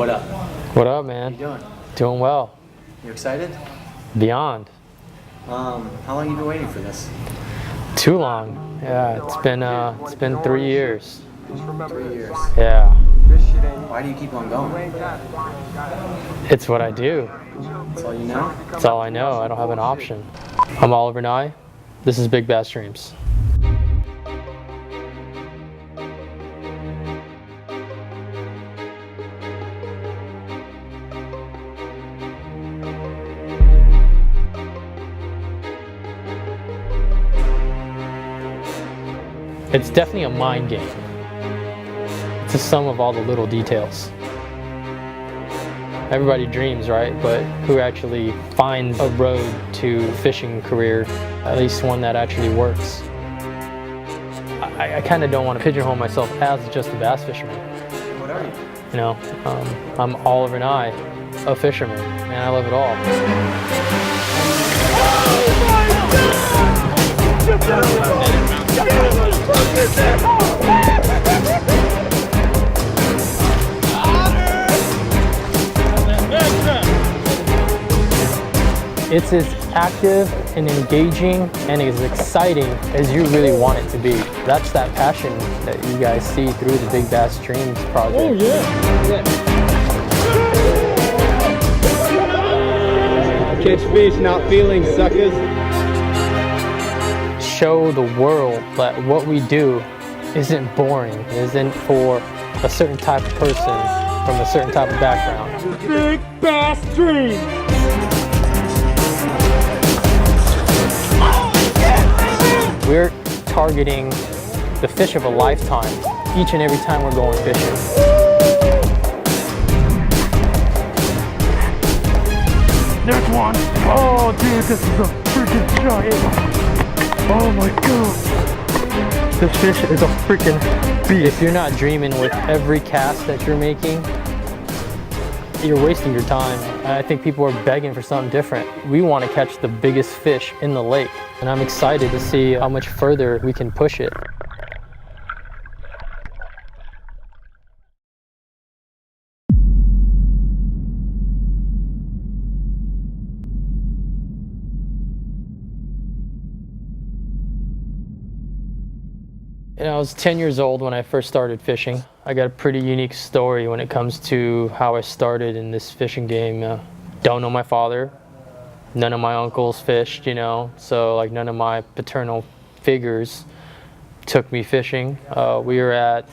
What up? What up, man? How you doing? Doing well. You excited? Beyond. How long you been waiting for this? Too long. Yeah, it's been 3 years. 3 years. Yeah. Why do you keep on going? It's what I do. That's all you know? That's all I know. I don't have an option. I'm Oliver Nye. This is Big Bass Dreams. It's definitely a mind game. It's a sum of all the little details. Everybody dreams, right? But who actually finds a road to fishing career, at least one that actually works? I kind of don't want to pigeonhole myself as just a bass fisherman. What are you? You know, I'm Oliver Nye, a fisherman, and I love it all. It's as active and engaging and as exciting as you really want it to be. That's that passion that you guys see through the Big Bass Dreams project. Oh yeah. Catch fish, not feelings, suckers. Show the world that what we do isn't boring, isn't for a certain type of person from a certain type of background. Big Bass Dream. We're targeting the fish of a lifetime each and every time we're going fishing. There's one. Oh, dude, this is a freaking giant. Oh my god. This fish is a freaking beast. If you're not dreaming with every cast that you're making, you're wasting your time. I think people are begging for something different. We want to catch the biggest fish in the lake, and I'm excited to see how much further we can push it. You know, I was 10 years old when I first started fishing. I got a pretty unique story when it comes to how I started in this fishing game. Don't know my father. None of my uncles fished, you know, so like none of my paternal figures took me fishing. We were at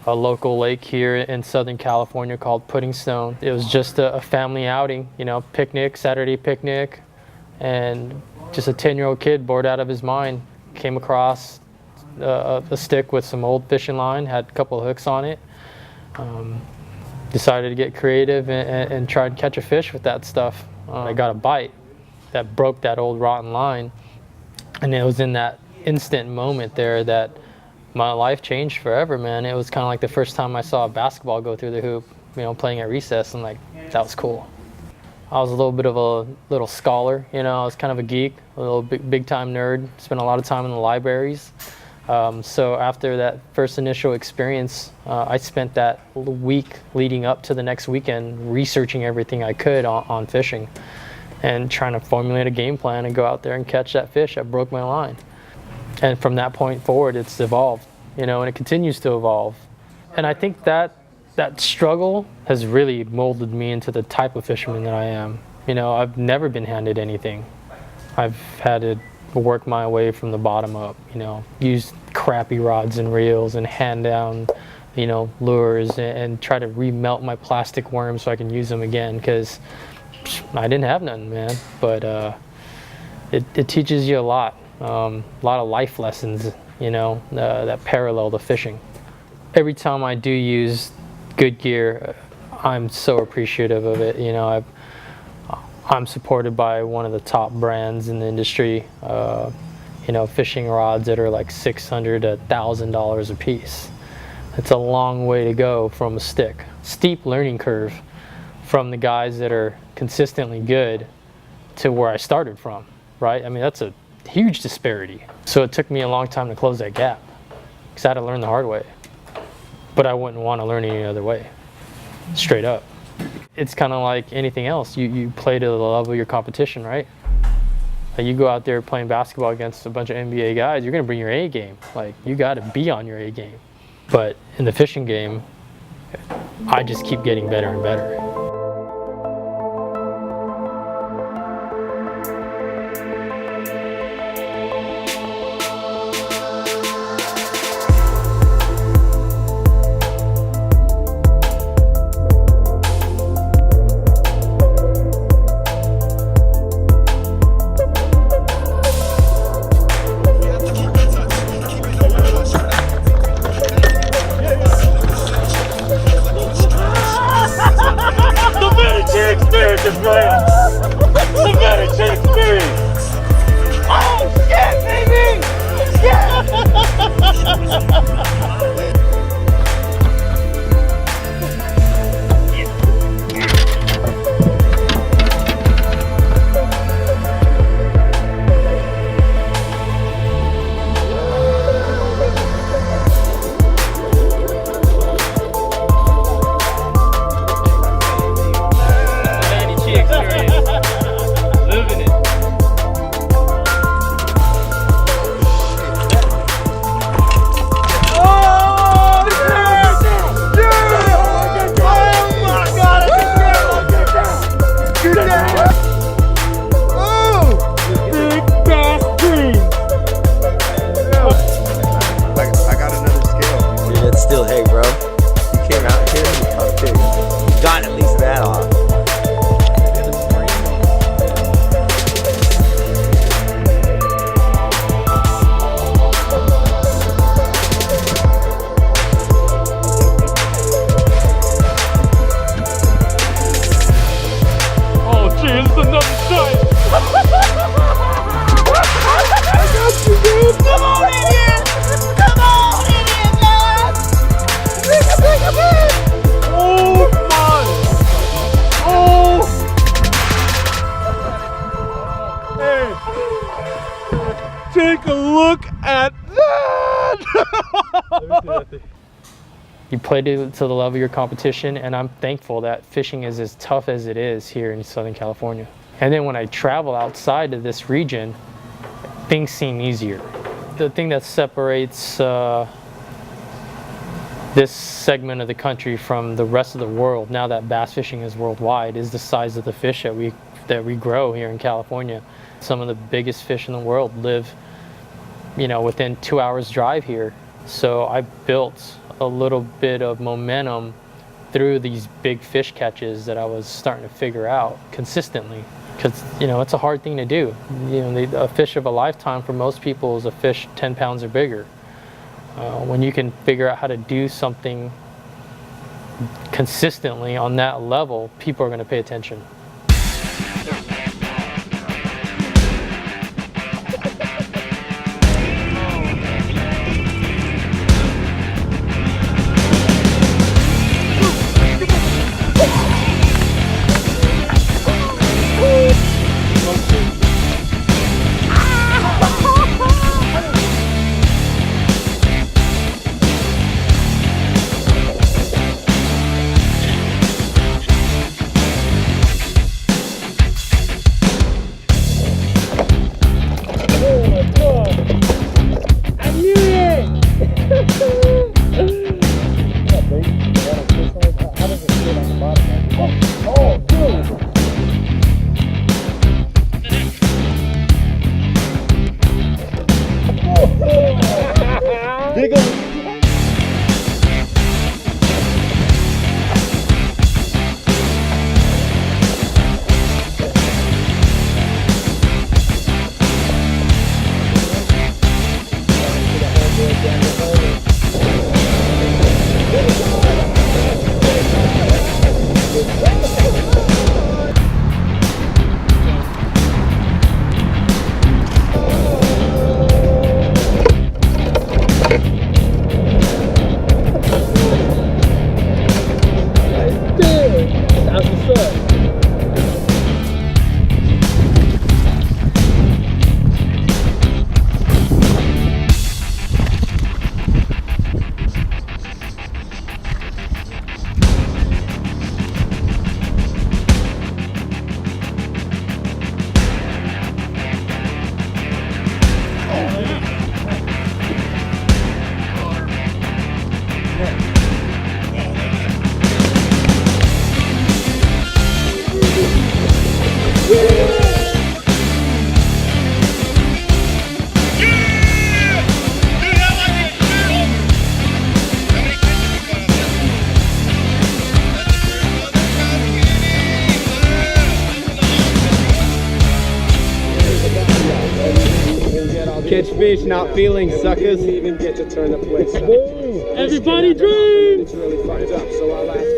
a local lake here in Southern California called Pudding Stone. It was just a family outing, you know, picnic, Saturday picnic, and just a 10-year-old kid bored out of his mind came across a stick with some old fishing line, had a couple of hooks on it. Decided to get creative and try to catch a fish with that stuff. I got a bite that broke that old rotten line, and it was in that instant moment there that my life changed forever, man. It was kind of like the first time I saw a basketball go through the hoop, you know, playing at recess, and like, that was cool. I was a little bit of a little scholar, you know, I was kind of a geek, a little big time nerd, spent a lot of time in the libraries. So after that first initial experience, I spent that week leading up to the next weekend researching everything I could on fishing and trying to formulate a game plan and go out there and catch that fish that broke my line. And from that point forward, it's evolved, you know, and it continues to evolve. And I think that struggle has really molded me into the type of fisherman that I am. You know, I've never been handed anything. I've had to work my way from the bottom up, you know, use crappy rods and reels and hand down, you know, lures and try to remelt my plastic worms so I can use them again, because I didn't have none, man. But it teaches you a lot of life lessons, you know, that parallel to fishing. Every time I do use good gear, I'm so appreciative of it. You know, I'm supported by one of the top brands in the industry, you know, fishing rods that are like $600 to $1,000 a piece. It's a long way to go from a stick. Steep learning curve from the guys that are consistently good to where I started from, right? I mean, that's a huge disparity. So it took me a long time to close that gap because I had to learn the hard way. But I wouldn't want to learn any other way, straight up. it's kind of like anything else. You play to the level of your competition, right? Like you go out there playing basketball against a bunch of NBA guys, you're gonna bring your A game. Like you got to be on your A game. But in the fishing game, I just keep getting better and better. Take a look at that! You play to the level of your competition, and I'm thankful that fishing is as tough as it is here in Southern California. And then when I travel outside of this region, things seem easier. The thing that separates this segment of the country from the rest of the world, now that bass fishing is worldwide, is the size of the fish that we grow here in California. Some of the biggest fish in the world live, within 2 hours drive here. So I built a little bit of momentum through these big fish catches that I was starting to figure out consistently. Because, it's a hard thing to do. A fish of a lifetime for most people is a fish 10 pounds or bigger. When you can figure out how to do something consistently on that level, people are going to pay attention. Catch fish, not feelings, suckers. Everybody dreams!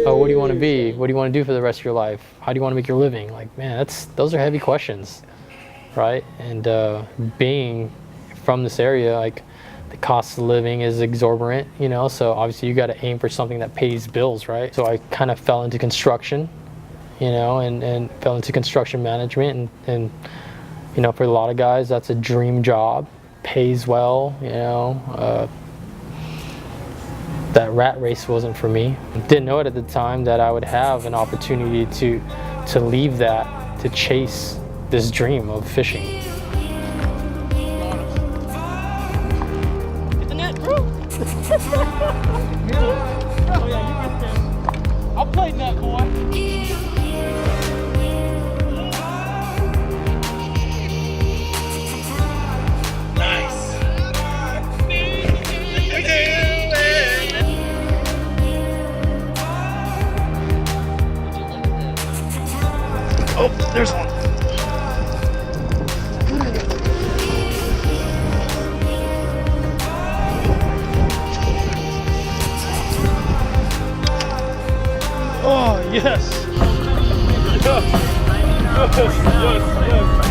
What do you want to be? What do you want to do for the rest of your life? How do you want to make your living? Like, man, those are heavy questions, right? And being from this area, like, the cost of living is exorbitant, you know, so obviously you got to aim for something that pays bills, right? So I kind of fell into construction, you know, and fell into construction management, and you know, for a lot of guys that's a dream job, pays well, you know. That rat race wasn't for me. Didn't know it at the time that I would have an opportunity to leave that to chase this dream of fishing. I'll play net, boy. Oh, there's one. Oh, yes. Yes, yes, yes.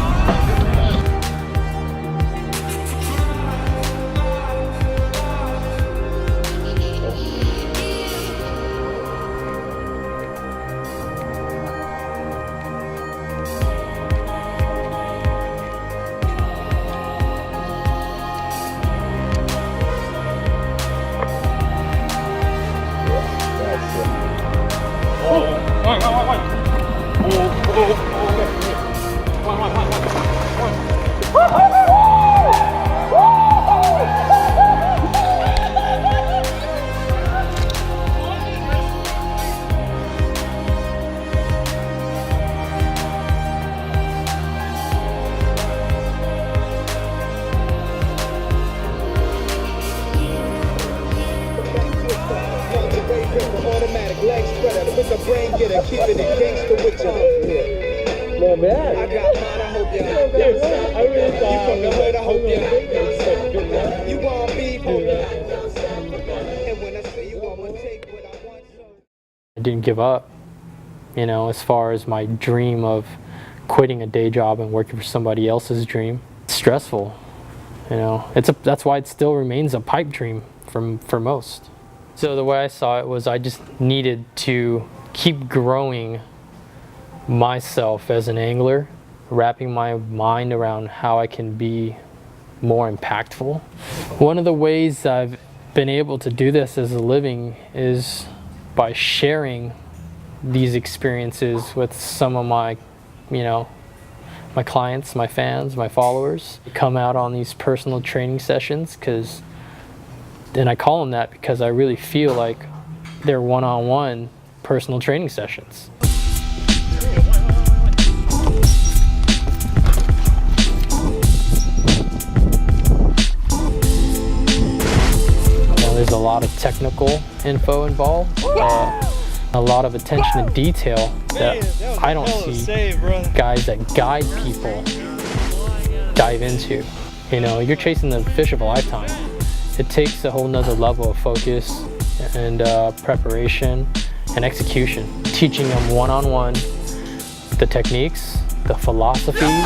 Automatic leg spreader, with the brain getter, keeping it gangster with you. Not bad. I got mine, I hope y'all. I really thought You from the hood, I hope y'all. You want beef, hope y'all. And when I say you want my take what I want, so. I didn't give up, you know, as far as my dream of quitting a day job and working for somebody else's dream. It's stressful, you know. That's why it still remains a pipe dream for most. So the way I saw it was I just needed to keep growing myself as an angler, wrapping my mind around how I can be more impactful. One of the ways I've been able to do this as a living is by sharing these experiences with some of my, you know, my clients, my fans, my followers. Come out on these personal training sessions, and I call them that because I really feel like they're one-on-one personal training sessions. There's a lot of technical info involved, a lot of attention to detail that I don't see guys that guide people dive into. You know, you're chasing the fish of a lifetime. It takes a whole nother level of focus and preparation and execution. Teaching them one-on-one the techniques, the philosophies,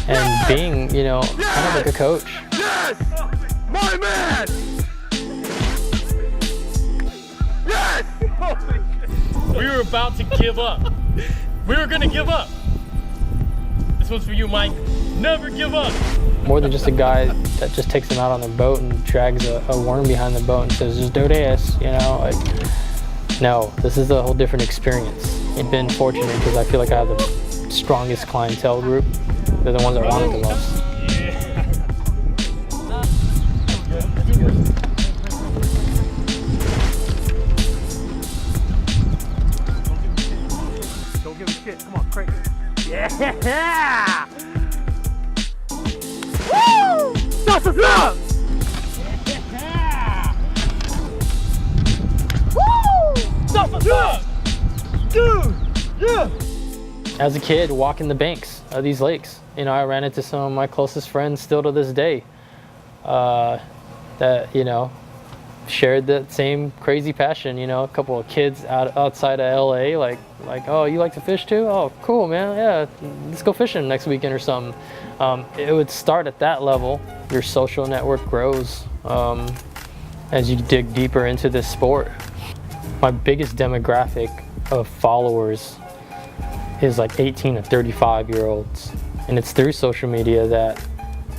and being, you know, kind of like a coach. Yes! My man! Yes! We were about to give up. We were gonna give up. This one's for you, Mike. Never give up. More than just a guy that just takes them out on their boat and drags a worm behind the boat and says, just do this, you know, like, no, this is a whole different experience. I've been fortunate because I feel like I have the strongest clientele group. They're the ones that want it the most. Don't give a shit. Come on, crank it. Yeah! Woo! That's what's up! Yeah! Woo! That's what's up! Dude! Yeah! As a kid, walking the banks of these lakes, you know, I ran into some of my closest friends still to this day. that, you know, shared that same crazy passion. You know, a couple of kids outside of LA, like, oh, you like to fish too? Oh, cool, man. Yeah, let's go fishing next weekend or something. It would start at that level. Your social network grows as you dig deeper into this sport. My biggest demographic of followers is like 18 to 35-year-olds, and it's through social media that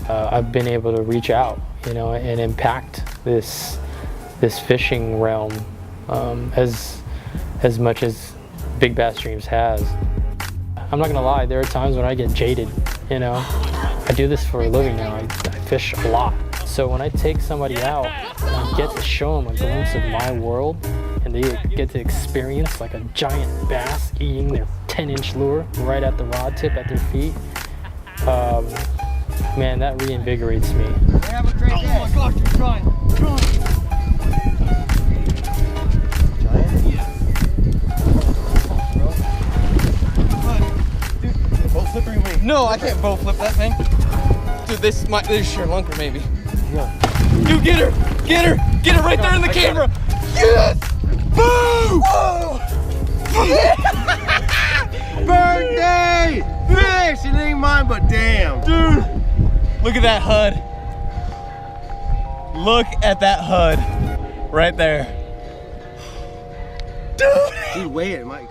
I've been able to reach out, you know, and impact this fishing realm as much as Big Bass Streams has. I'm not gonna lie, there are times when I get jaded, you know. I do this for a living now. I fish a lot. So when I take somebody out and I get to show them a glimpse of my world, and they get to experience like a giant bass eating their 10-inch lure right at the rod tip at their feet, man, that reinvigorates me. Have a great day. Oh my gosh, you're trying. Boat flipping me. No, I can't boat flip that thing. Dude, this is sure lunker maybe. Yeah. Dude, get her right there in the camera. Yes! Boom! Whoa! Birthday! Fish! It ain't mine, but damn. Dude, look at that HUD. Look at that HUD right there. Dude, wait, it might.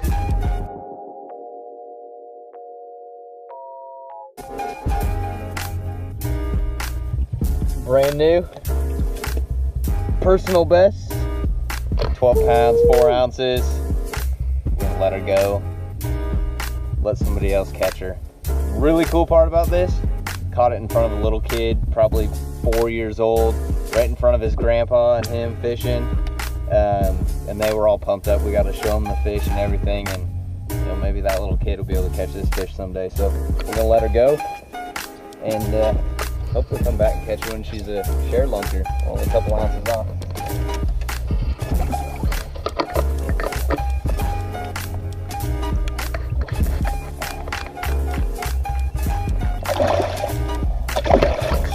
Brand new, personal best, 12 pounds, 4 ounces. We're gonna let her go, let somebody else catch her. Really cool part about this, caught it in front of a little kid, probably 4 years old, right in front of his grandpa and him fishing. And they were all pumped up. We got to show them the fish and everything, and you know, maybe that little kid will be able to catch this fish someday. So we're gonna let her go, and hopefully come back and catch her when she's a share lunker, only a couple ounces off.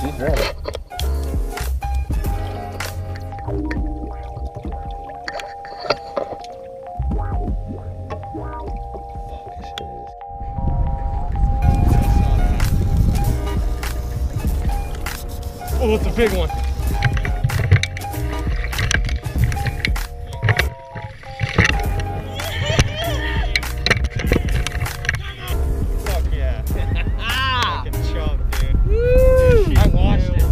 She's ready. Oh, it's a big one. Fuck yeah. Fucking chunk, dude. I watched it.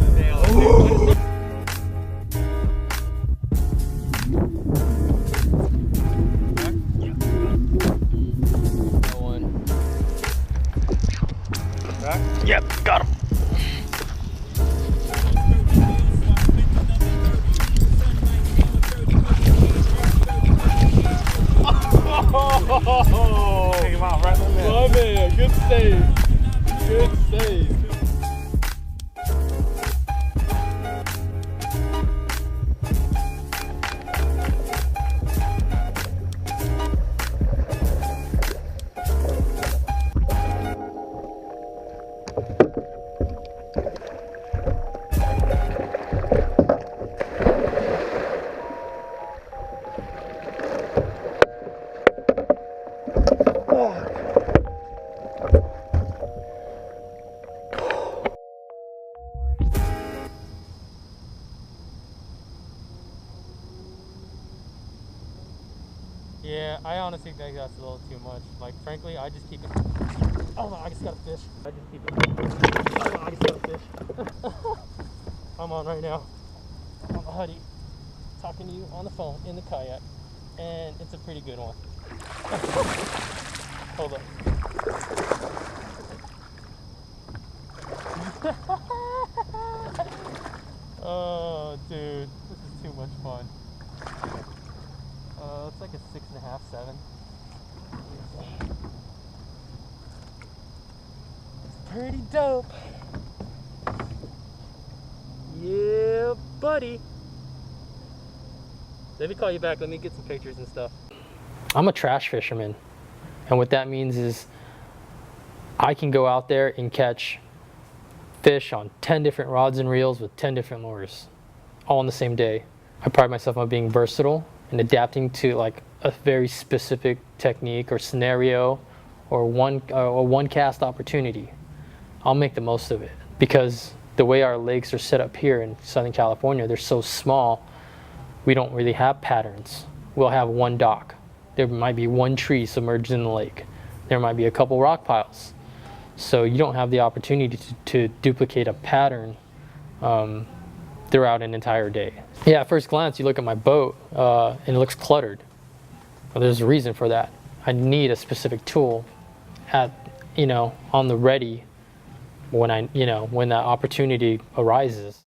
Yep, got him. Take him out right on there. Oh man, good save. Good save. Yeah, I honestly think that's a little too much. Like, frankly, I just keep it. Oh no, I just got a fish. I just keep it. Oh no, I just got a fish. I'm on right now. I'm a hoodie, talking to you on the phone in the kayak, and it's a pretty good one. Hold up. Oh, dude, this is too much fun. It's like a 6.5, 7. It's pretty dope. Yeah, buddy. Let me call you back. Let me get some pictures and stuff. I'm a trash fisherman, and what that means is I can go out there and catch fish on 10 different rods and reels with 10 different lures, all on the same day. I pride myself on being versatile and adapting to like a very specific technique or scenario or one cast opportunity. I'll make the most of it, because the way our lakes are set up here in Southern California, they're so small, we don't really have patterns. We'll have one dock. There might be one tree submerged in the lake. There might be a couple rock piles. So you don't have the opportunity to duplicate a pattern throughout an entire day. Yeah, at first glance, you look at my boat and it looks cluttered. Well, there's a reason for that. I need a specific tool on the ready when when that opportunity arises.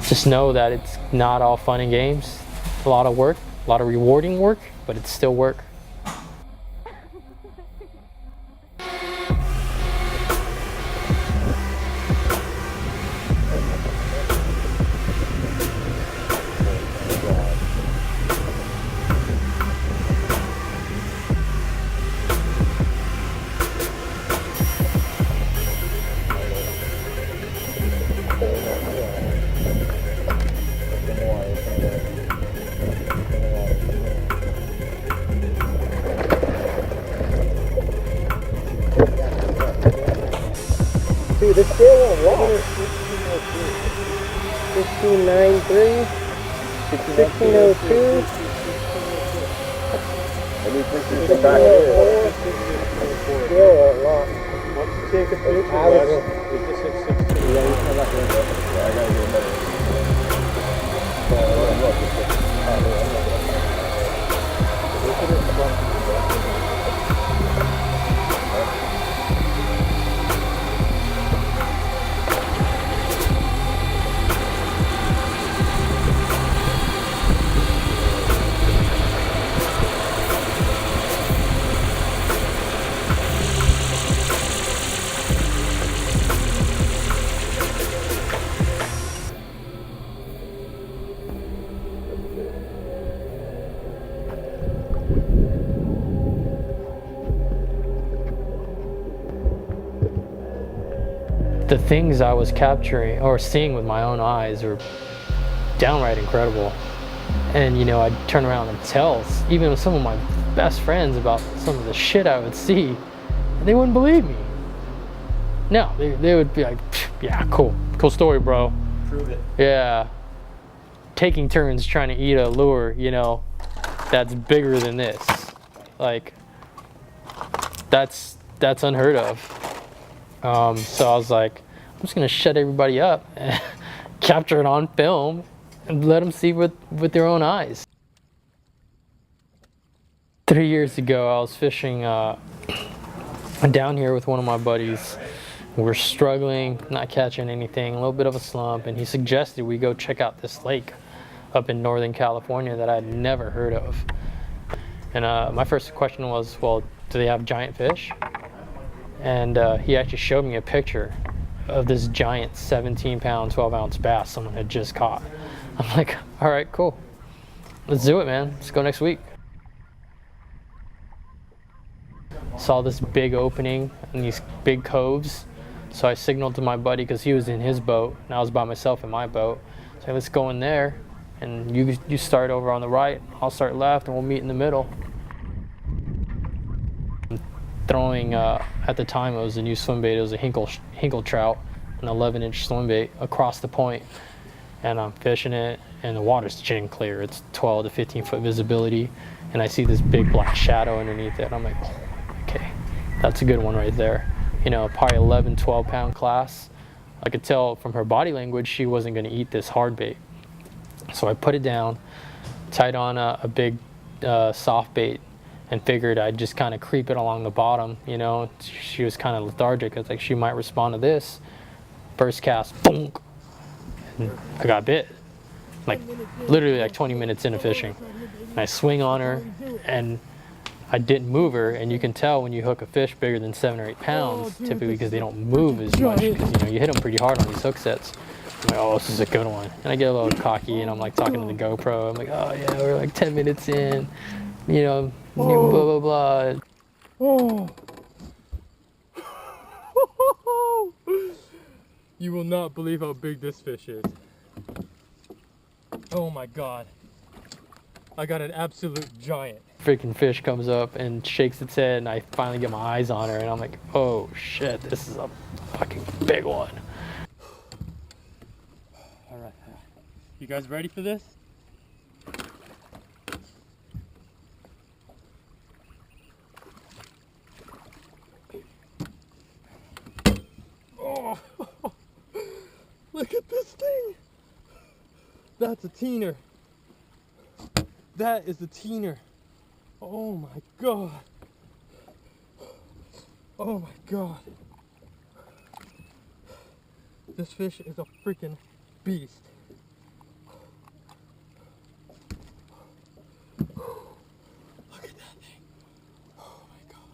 Just know that it's not all fun and games. A lot of work, a lot of rewarding work, but it's still work. Dude, it's still a lot. 1593, 1602, 1604. Still a lot. Once you take a picture, it's just 616. Yeah, you come back with it. Yeah, I gotta get another. The things I was capturing or seeing with my own eyes were downright incredible. And I'd turn around and tell even some of my best friends about some of the shit I would see, and they wouldn't believe me. No, they would be like, yeah, cool story, bro. Prove it. Yeah. Taking turns trying to eat a lure, that's bigger than this. Like, that's unheard of. So I was like, I'm just gonna shut everybody up and capture it on film and let them see with their own eyes. 3 years ago, I was fishing down here with one of my buddies. We're struggling, not catching anything, a little bit of a slump, and he suggested we go check out this lake up in Northern California that I'd never heard of. And my first question was, well, do they have giant fish? And he actually showed me a picture of this giant 17-pound, 12-ounce bass someone had just caught. I'm like, all right, cool. Let's do it, man. Let's go next week. Saw this big opening and these big coves So I signaled to my buddy because he was in his boat and I was by myself in my boat. So let's go in there, and you start over on the right, I'll start left, and we'll meet in the middle. Throwing, at the time it was a new swim bait, it was a Hinkle trout, an 11-inch swim bait across the point. And I'm fishing it, and the water's chin clear. It's 12 to 15 foot visibility, and I see this big black shadow underneath it. I'm like, oh, okay, that's a good one right there. You know, probably 11, 12 pound class. I could tell from her body language she wasn't going to eat this hard bait. So I put it down, tied on a big soft bait, and figured I'd just kind of creep it along the bottom. You know, she was kind of lethargic. I was like, she might respond to this. First cast, boom, and I got bit. Like literally like 20 minutes into fishing. And I swing on her, and I didn't move her, and you can tell when you hook a fish bigger than 7 or 8 pounds, typically because they don't move as much, because you know you hit them pretty hard on these hook sets. I'm like, oh, this is a good one. And I get a little cocky, and I'm like talking to the GoPro. I'm like, oh yeah, we're like 10 minutes in, you know, blah blah blah. Oh. You will not believe how big this fish is. Oh my God. I got an absolute giant. Freaking fish comes up and shakes its head, and I finally get my eyes on her, and I'm like, oh shit, this is a fucking big one. All right. You guys ready for this? Oh, look at this thing. That's a teener. That is a teener. Oh my God. Oh my God. This fish is a freaking beast. Look at that thing. Oh my God.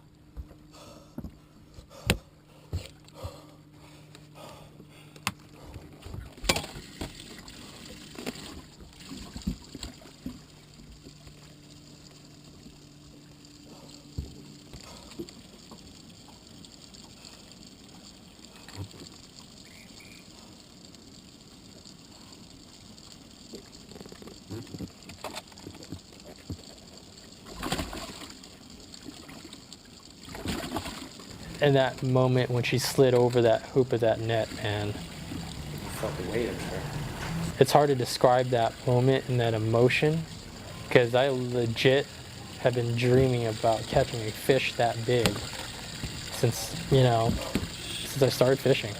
And that moment when she slid over that hoop of that net, man, Felt the weight of her. it's hard to describe that moment and that emotion, because I legit have been dreaming about catching a fish that big since, you know, since I started fishing.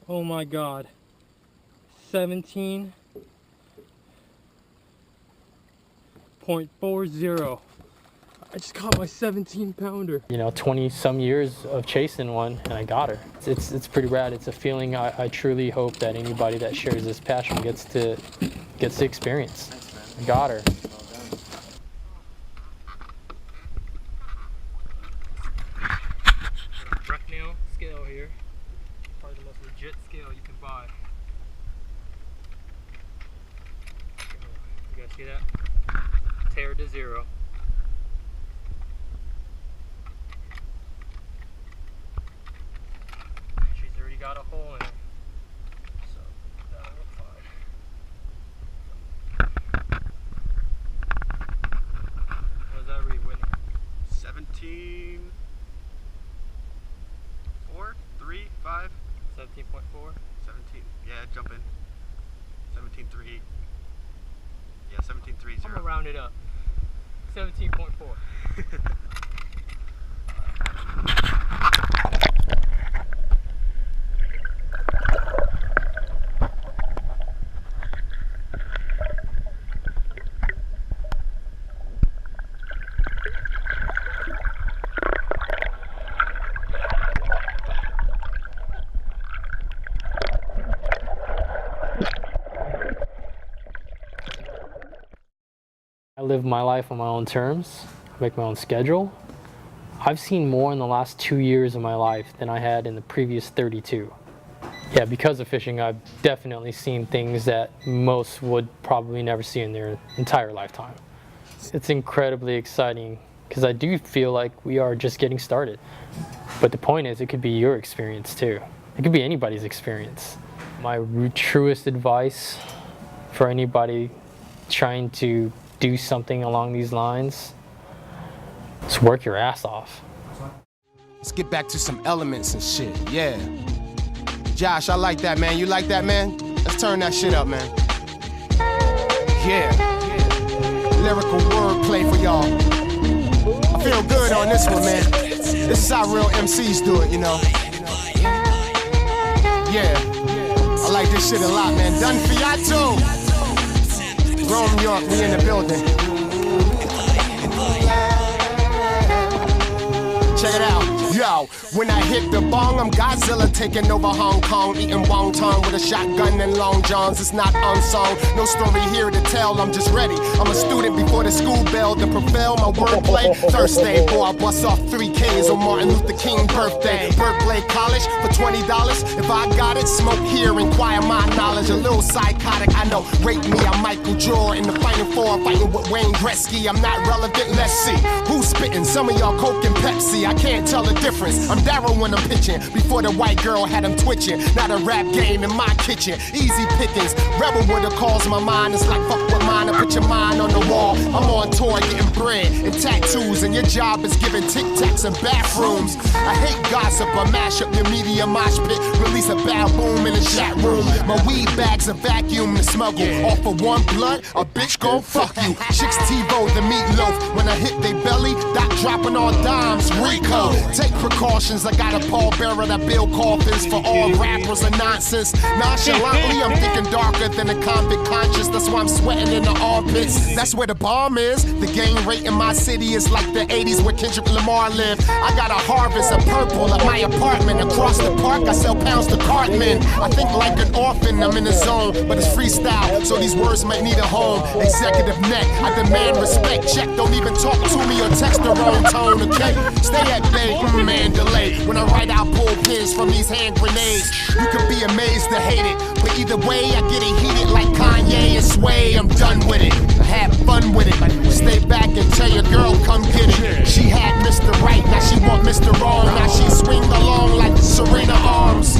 Oh my God. 17.40. I just caught my 17 pounder. You know, 20 some years of chasing one, and I got her. It's pretty rad. It's a feeling I truly hope that anybody that shares this passion gets to experience. Thanks, I got her. Well done. Breckenridge scale here. Probably the most legit scale you can buy. You guys see that? Tear to 0. She's already got a hole in it, so that'll look fine. What does that read, Whitney? 17. 4, 3, 5, 17.4. 17. Yeah, jump in. 17.3. Yeah, 17.30. I'm gonna round it up. 17.4. I live my life on my own terms, make my own schedule. I've seen more in the last 2 years of my life than I had in the previous 32. Yeah, because of fishing, I've definitely seen things that most would probably never see in their entire lifetime. It's incredibly exciting because I do feel like we are just getting started. But the point is, it could be your experience too. It could be anybody's experience. My truest advice for anybody trying to do something along these lines is work your ass off. Let's get back to some elements and shit, yeah. Josh, I like that, man. You like that, man? Let's turn that shit up, man. Yeah. Lyrical wordplay for y'all. I feel good on this one, man. This is how real MCs do it, you know. Yeah. I like this shit a lot, man. Done Fiato. Rome, New York, we in the building. Check it out. Yo, when I hit the bong, I'm Godzilla taking over Hong Kong, eating wonton with a shotgun and long johns. It's not unsung, no story here to tell. I'm just ready. I'm a student before the school bell to propel my wordplay. Thursday, boy, I bust off 3 Ks on Martin Luther King birthday. Berkeley College for $20. If I got it, smoke here, inquire my knowledge. A little psychotic, I know. Rate me, I'm Michael Jordan in the Final Four, fighting with Wayne Gretzky. I'm not relevant. Let's see who's spitting. Some of y'all Coke and Pepsi. I can't tell the difference. I'm Darryl when I'm pitching. Before the white girl had him twitching. Not a rap game in my kitchen. Easy pickings. Rebel would have caused my mind. It's like fuck with mine and put your mind on the wall. I'm on tour getting bread and tattoos, and your job is giving Tic Tacs in bathrooms. I hate gossip. I mash up your media mosh pit. Release a bad boom in the chat room. My weed bag's a vacuum to smuggle. Off of one blunt, a bitch gon' fuck you. Chicks TiVo the meatloaf. When I hit they belly, Doc dropping on dimes. Rico, take precautions. I got a pallbearer that build coffins for all rappers and nonsense. Nonchalantly, I'm thinking darker than a convict conscious. That's why I'm sweating in the armpits. That's where the bomb is. The gang rate in my city is like the 80s where Kendrick Lamar lived. I got a harvest of purple at my apartment. Across the park, I sell pounds to Cartman. I think like an orphan, I'm in the zone, but it's freestyle, so these words might need a home. Executive neck, I demand respect. Check, don't even talk to me or text the wrong tone, okay? Stay at bay, Mandalay. When I write, I pull pins from these hand grenades. You could be amazed to hate it, but either way, I get it heated like Kanye and Sway. I'm done with it. I had fun with it. Stay back and tell your girl, come get it. She had Mr. Right, now she want Mr. Wrong. Now she swing along like Serena Arms.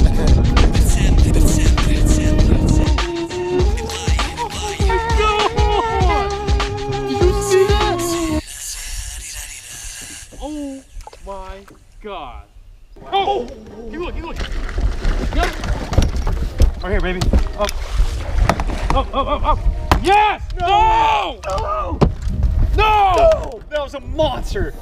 Oh my god. Oh! Keep going. Yep. Right here, baby. Up. Up. Yes! No! No! No! That was a monster.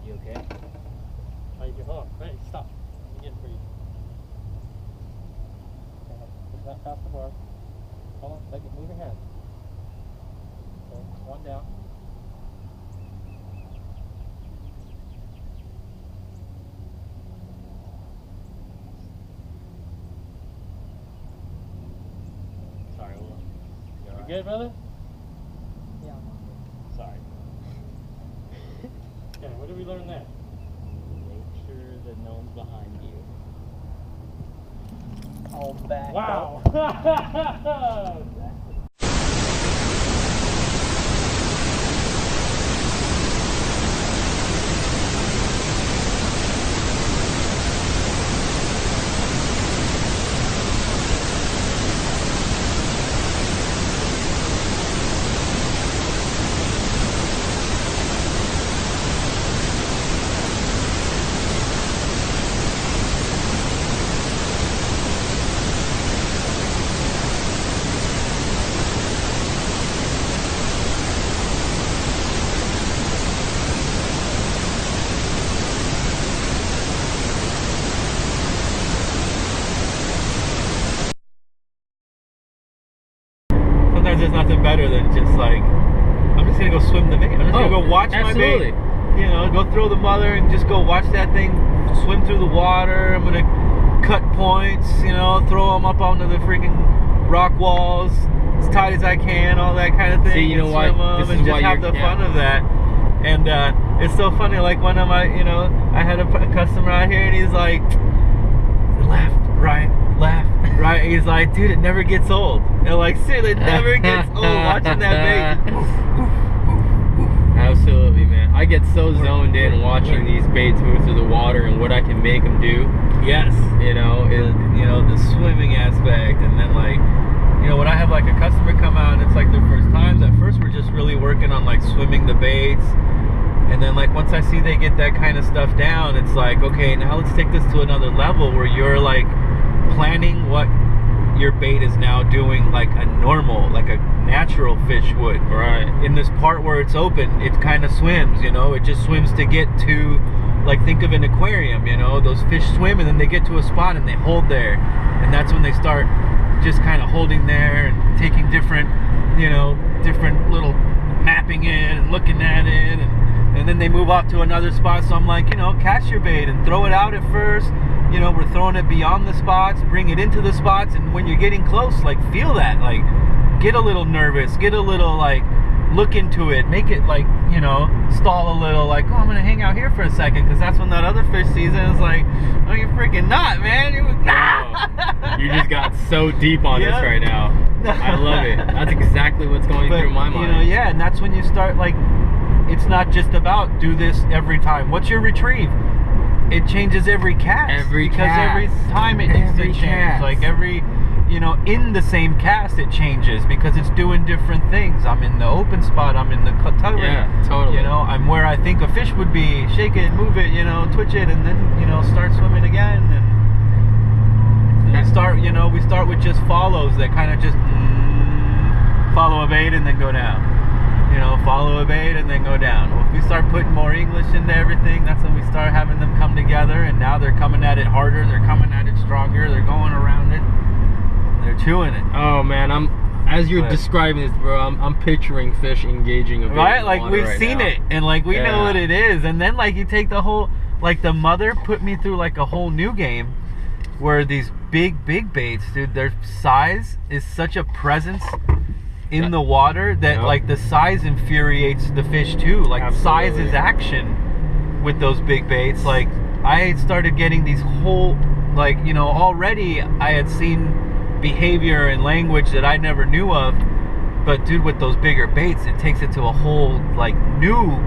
You okay? Hey, stop. I'm getting for you. Not past the bar. Hold on, move your hand. Okay, one down. Sorry, Will. You good, brother? Yeah. Sorry. Okay, what did we learn there? Make sure that no one's behind you. All back. Wow. Sometimes there's nothing better than just like, I'm just gonna go swim the bay. I'm just gonna go watch my bay. You know, go throw the mother and just go watch that thing swim through the water. I'm gonna cut points, you know, throw them up onto the freaking rock walls as tight as I can, all that kind of thing. See, you know why? This and is just why have you're- the fun yeah. of that. And it's so funny. Like one of my, I had a customer out here, and he's like, left. right, left, right. He's like, dude, it never gets old. And like, seriously, it never gets old watching that bait. Absolutely, man. I get so zoned in watching these baits move through the water and what I can make them do. Yes. You know, the swimming aspect, and then like, you know, when I have like a customer come out and it's like their first times, at first we're just really working on like swimming the baits. And then like once I see they get that kind of stuff down, it's like, okay, now let's take this to another level where you're like planning what your bait is now doing like a normal, like a natural fish would. Right. In this part where it's open, it kind of swims, you know, it just swims to get to, like, think of an aquarium, you know, those fish swim and then they get to a spot and they hold there. And that's when they start just kind of holding there and taking different, you know, different little mapping it and looking at it, and then they move off to another spot. So I'm like, you know, catch your bait and throw it out at first. You know, we're throwing it beyond the spots, bring it into the spots, and when you're getting close, like, feel that, like, get a little nervous, get a little, like, look into it, make it, like, you know, stall a little, like, oh, I'm gonna hang out here for a second, because that's when that other fish sees it and is like, oh, you're freaking not, man. You just got so deep on this right now. I love it. That's exactly what's going through my mind. You know, yeah, and that's when you start, like, it's not just about do this every time. What's your retrieve? It changes every cast. Every time it needs to change. Like every, you know, in the same cast it changes because it's doing different things. I'm in the open spot, I'm in the tug. Yeah, totally. You know, I'm where I think a fish would be. Shake it, move it, you know, twitch it, and then, you know, start swimming again. And we start, you know, we start with just follows that kind of just follow a bait and then go down. You know, follow a bait and then go down. Well, if we start putting more English into everything, that's when we start having them come together, and now they're coming at it harder, they're coming at it stronger, they're going around it, they're chewing it. Oh man, as you're describing this, bro, I'm picturing fish engaging a bait. Right, like we've seen it, and like we know what it is, and then like you take the whole, like the mother put me through like a whole new game where these big baits, dude, their size is such a presence in the water that like the size infuriates the fish too. Like size is action with those big baits. Like I started getting these whole, like, you know, already I had seen behavior and language that I never knew of, but dude, with those bigger baits, it takes it to a whole like new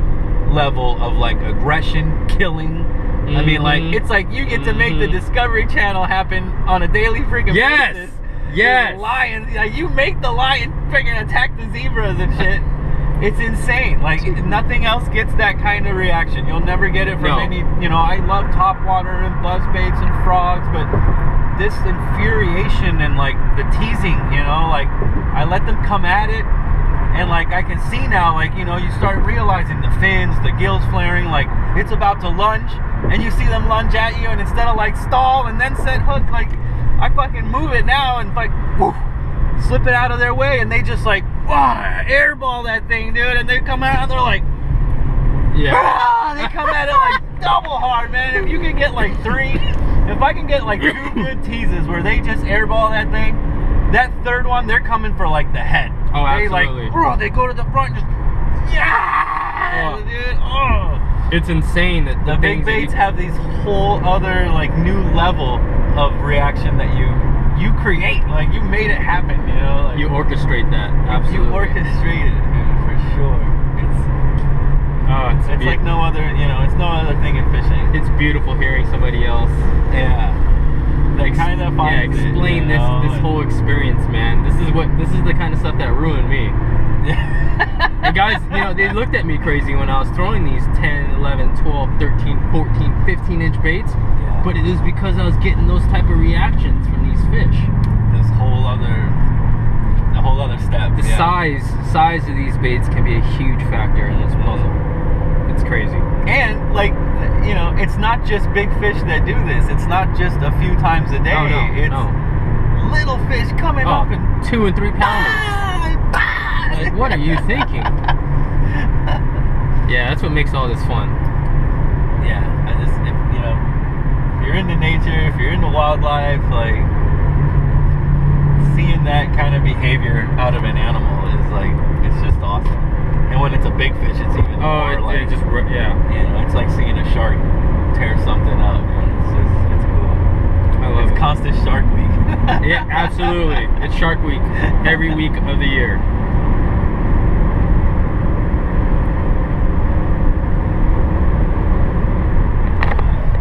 level of like aggression, killing. I mean, like, it's like you get to make the Discovery Channel happen on a daily freaking basis. Yes. Lions, like, you make the lion freaking attack the zebras and shit. It's insane. Like, nothing else gets that kind of reaction. You'll never get it from any, you know, I love topwater and buzzbaits and frogs, but this infuriation and like the teasing, you know, like I let them come at it, and like I can see now, like, you know, you start realizing the fins, the gills flaring, like it's about to lunge, and you see them lunge at you, and instead of like stall and then set hook, like I fucking move it now and like woof, slip it out of their way, and they just like airball that thing, dude, and they come out and they're like, they come at it like double hard, man. If you can get like 3, if I can get like 2 good teases where they just airball that thing, that third one they're coming for like the head. Oh, they absolutely. Like, bro, they go to the front and just dude. It's insane that the big baits have these whole other like new level of reaction that you create. Like, you made it happen, you know, like, you orchestrate that. Absolutely. You orchestrate it, for sure. It's like no other, you know, it's no other thing in fishing. It's beautiful hearing somebody else they kind of explain this whole experience, man. This is the kind of stuff that ruined me. And guys, you know, they looked at me crazy when I was throwing these 10, 11, 12, 13, 14, 15 inch baits. But it is because I was getting those type of reactions from these fish. The whole other step. The size of these baits can be a huge factor in this puzzle. It's crazy. And like, you know, it's not just big fish that do this. It's not just a few times a day. It's little fish coming up and 2 and 3 pounders. Like, what are you thinking? Yeah, that's what makes all this fun. Yeah, if, you know, if you're into nature, if you're into wildlife, like, seeing that kind of behavior out of an animal is like, it's just awesome. And when it's a big fish, it's even more like, you know, it's like seeing a shark tear something up. It's cool. I love it. constant Shark Week. Yeah, absolutely. It's Shark Week every week of the year.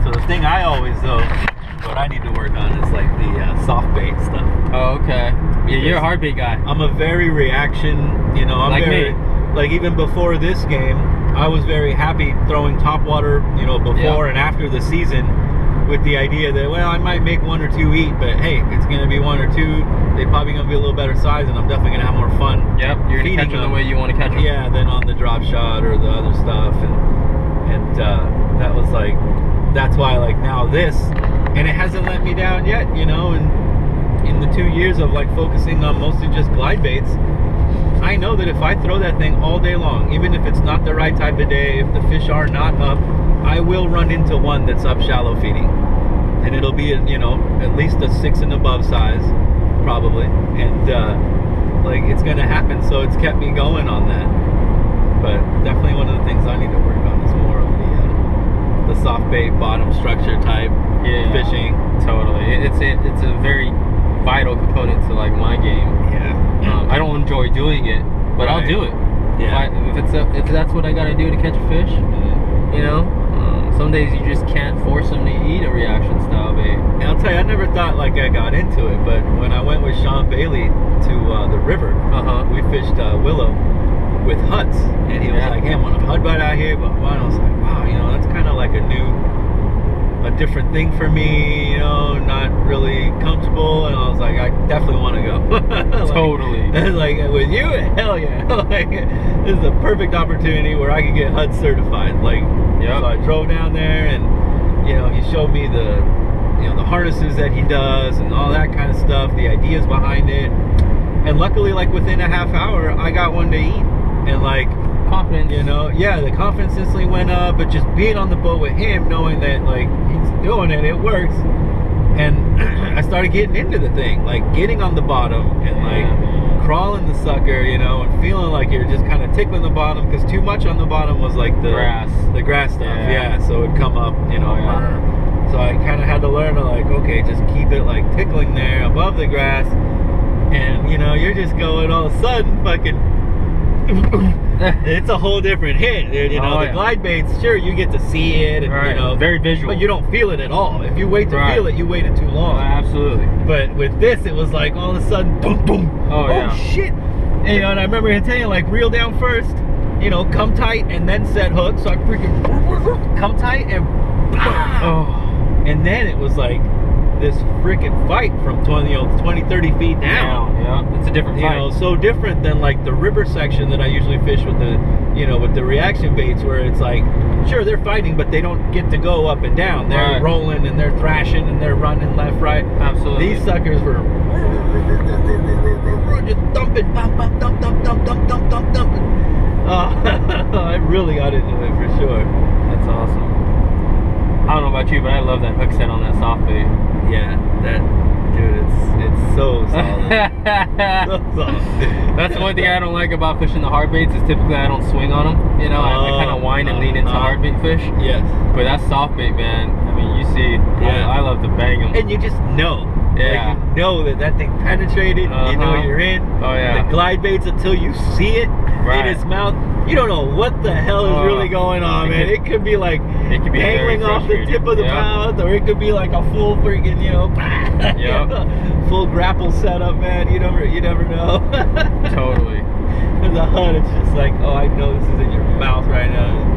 So the thing I always what I need to work on is like the soft bait stuff. Oh, okay. Yeah, you're a hard bait guy. I'm a very reaction, you know, I'm Like very, me. like even before this game, I was very happy throwing topwater, you know, before and after the season with the idea that, well, I might make 1 or 2 eat, but hey, it's going to be 1 or 2. They're probably going to be a little better size, and I'm definitely going to have more fun. Yep, you're going to catch them the way you want to catch them. Yeah, than on the drop shot or the other stuff. And that was like, that's why like now this, and it hasn't let me down yet, you know, and in the 2 years of like focusing on mostly just glide baits, I know that if I throw that thing all day long, even if it's not the right type of day, if the fish are not up, I will run into one that's up shallow feeding, and it'll be, you know, at least a 6 and above size, probably, and like it's gonna happen. So it's kept me going on that. But definitely one of the things I need to work on is more of the soft bait bottom structure type fishing. Totally, it's a very vital component to like my game. Yeah. I don't enjoy doing it, but I'll do it. Yeah. If that's what I gotta do to catch a fish, you know. Some days you just can't force them to eat a reaction style bait. And I'll tell you, I never thought like I got into it, but when I went with Sean Bailey to the river, we fished Willow with huts, and he was like, "Hey, I want a hud bite out here," but I was like, "Wow, you know, that's kind of like a different thing for me, you know, not really comfortable." And I was like, I definitely want to go. Like, totally. Like with you, hell yeah! Like this is a perfect opportunity where I could get HUD certified. Like, so I drove down there, and you know, he showed me the, you know, the harnesses that he does and all that kind of stuff, the ideas behind it. And luckily, like within a half hour, I got one to eat, and like. Confidence. You know, yeah, the confidence instantly went up, but just being on the boat with him, knowing that like he's doing it, it works. And I started getting into the thing, like getting on the bottom and like crawling the sucker, you know, and feeling like you're just kind of tickling the bottom, because too much on the bottom was like the grass stuff, so it'd come up, you know. So I kind of had to learn to like, okay, just keep it like tickling there above the grass, and you know, you're just going, all of a sudden fucking it's a whole different hit, dude. You know, the glide baits, sure, you get to see it, and you know, very visual, but you don't feel it at all. If you wait to feel it, you waited too long. Absolutely. But with this, it was like all of a sudden, boom, boom. Oh shit! And, you know, and I remember him telling, like, reel down first, you know, come tight, and then set hook. So I freaking come tight and and then it was like this freaking fight from 20, 30 feet down. Yeah, it's a different fight. You know, so different than like the river section that I usually fish with the, you know, with the reaction baits, where it's like, sure, they're fighting, but they don't get to go up and down. They're rolling and they're thrashing and they're running left, right. Absolutely. These suckers were just dumping, dump, dump, dump, dump, dump, dump, dump, dump, dumping. I really got into it for sure. That's awesome. I don't know about you, but I love that hook set on that soft bait. Yeah, that, dude, it's so solid. So solid. That's one thing I don't like about fishing the hard baits, is typically I don't swing on them. You know, I kind of whine and lean into hard bait fish. Yes. But that soft bait, man, I mean, you see, I love to bang them. And you just know. Yeah. Like, you know that thing penetrated, you know you're in. Oh, yeah. The glide baits, until you see it in its mouth, you don't know what the hell is really going on, man. It could be like dangling off the tip of the mouth, or it could be like a full freaking, you know, full grapple setup, man. You never know. Totally. The HUD, it's just like, oh, I know this is in your mouth right now.